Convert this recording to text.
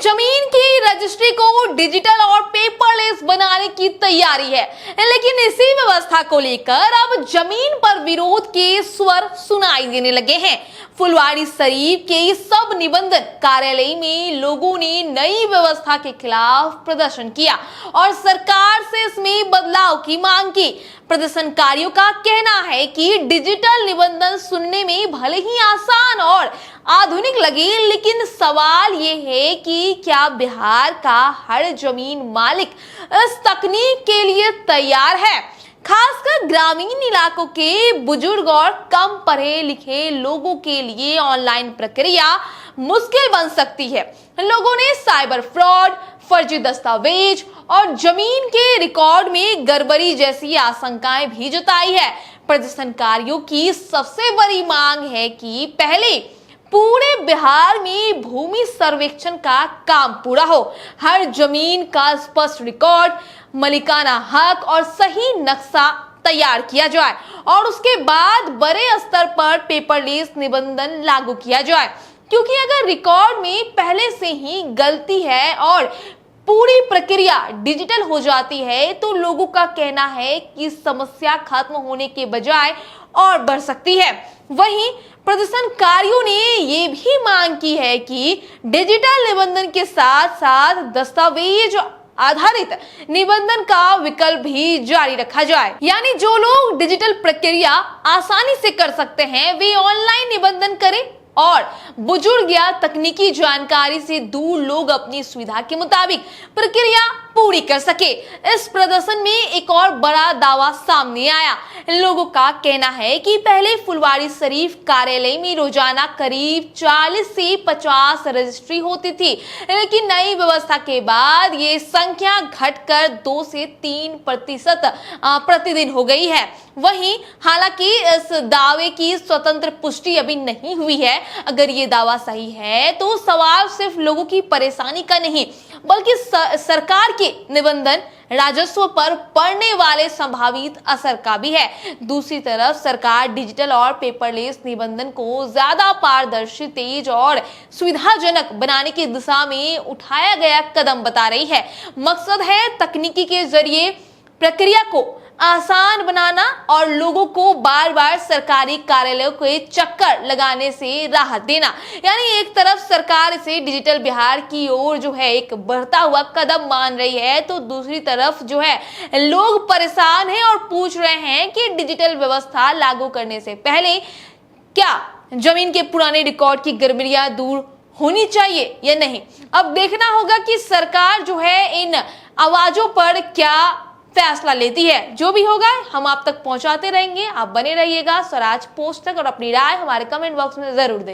जमीन की रजिस्ट्री को डिजिटल और पेपरलेस बनाने की तैयारी है, लेकिन इसी व्यवस्था को लेकर अब जमीन पर विरोध के स्वर सुनाई देने लगे हैं। फुलवारी शरीफ के सब निबंधन कार्यालय में लोगों ने नई व्यवस्था के खिलाफ प्रदर्शन किया और सरकार से इसमें बदलाव की मांग की। प्रदर्शनकारियों का कहना है कि डिजिटल निबंधन सुनने में भले ही आसान और आधुनिक लगे, लेकिन सवाल ये है कि क्या बिहार का हर जमीन मालिक इस तकनीक के लिए तैयार है। खासकर ग्रामीण इलाकों के बुजुर्ग और कम पढ़े लिखे लोगों के लिए ऑनलाइन प्रक्रिया मुश्किल बन सकती है। लोगों ने साइबर फ्रॉड, फर्जी दस्तावेज और जमीन के रिकॉर्ड में गड़बड़ी जैसी आशंकाएं भी जताई है। प्रदर्शनकारियों की सबसे बड़ी मांग है कि पहले पूरे बिहार में भूमि सर्वेक्षण का काम पूरा हो, हर जमीन का स्पष्ट रिकॉर्ड, मालिकाना हक और सही नक्शा तैयार किया जाए और उसके बाद बड़े स्तर पर पेपरलेस निबंधन लागू किया जाए। क्योंकि अगर रिकॉर्ड में पहले से ही गलती है और पूरी प्रक्रिया डिजिटल हो जाती है तो लोगों का कहना है कि समस्या खत्म होने के बजाय और बढ़ सकती है। वहीं प्रदर्शनकारियों ने ये भी मांग की है कि डिजिटल निबंधन के साथ साथ दस्तावेज आधारित निबंधन का विकल्प भी जारी रखा जाए। यानी जो लोग डिजिटल प्रक्रिया आसानी से कर सकते हैं वे ऑनलाइन निबंधन करें और बुजुर्ग या तकनीकी जानकारी से दूर लोग अपनी सुविधा के मुताबिक प्रक्रिया पूरी कर सके। इस प्रदर्शन में एक और बड़ा दावा सामने आया। लोगों का कहना है कि पहले फुलवारी शरीफ कार्यालय में रोजाना करीब 40 से 50 रजिस्ट्री होती थी, लेकिन नई व्यवस्था के बाद ये संख्या घटकर 2 से 3% प्रतिदिन हो गई है। वहीं हालांकि इस दावे की स्वतंत्र पुष्टि अभी नहीं हुई है। अगर ये दावा सही है तो सवाल सिर्फ लोगों की परेशानी का नहीं बल्कि सरकार के निबंधन राजस्व पर पड़ने वाले संभावित असर का भी है। दूसरी तरफ सरकार डिजिटल और पेपरलेस निबंधन को ज्यादा पारदर्शी, तेज और सुविधाजनक बनाने की दिशा में उठाया गया कदम बता रही है। मकसद है तकनीकी के जरिए प्रक्रिया को आसान बनाना और लोगों को बार बार सरकारी कार्यालयों के चक्कर लगाने से राहत देना। यानी एक तरफ सरकार इसे डिजिटल बिहार की ओर जो है एक बढ़ता हुआ कदम मान रही है, तो दूसरी तरफ जो है लोग परेशान हैं और पूछ रहे हैं कि डिजिटल व्यवस्था लागू करने से पहले क्या जमीन के पुराने रिकॉर्ड की गड़बड़ियां दूर होनी चाहिए या नहीं। अब देखना होगा कि सरकार जो है इन आवाजों पर क्या फैसला लेती है। जो भी होगा हम आप तक पहुंचाते रहेंगे। आप बने रहिएगा स्वराज पोस्ट तक और अपनी राय हमारे कमेंट बॉक्स में जरूर दें।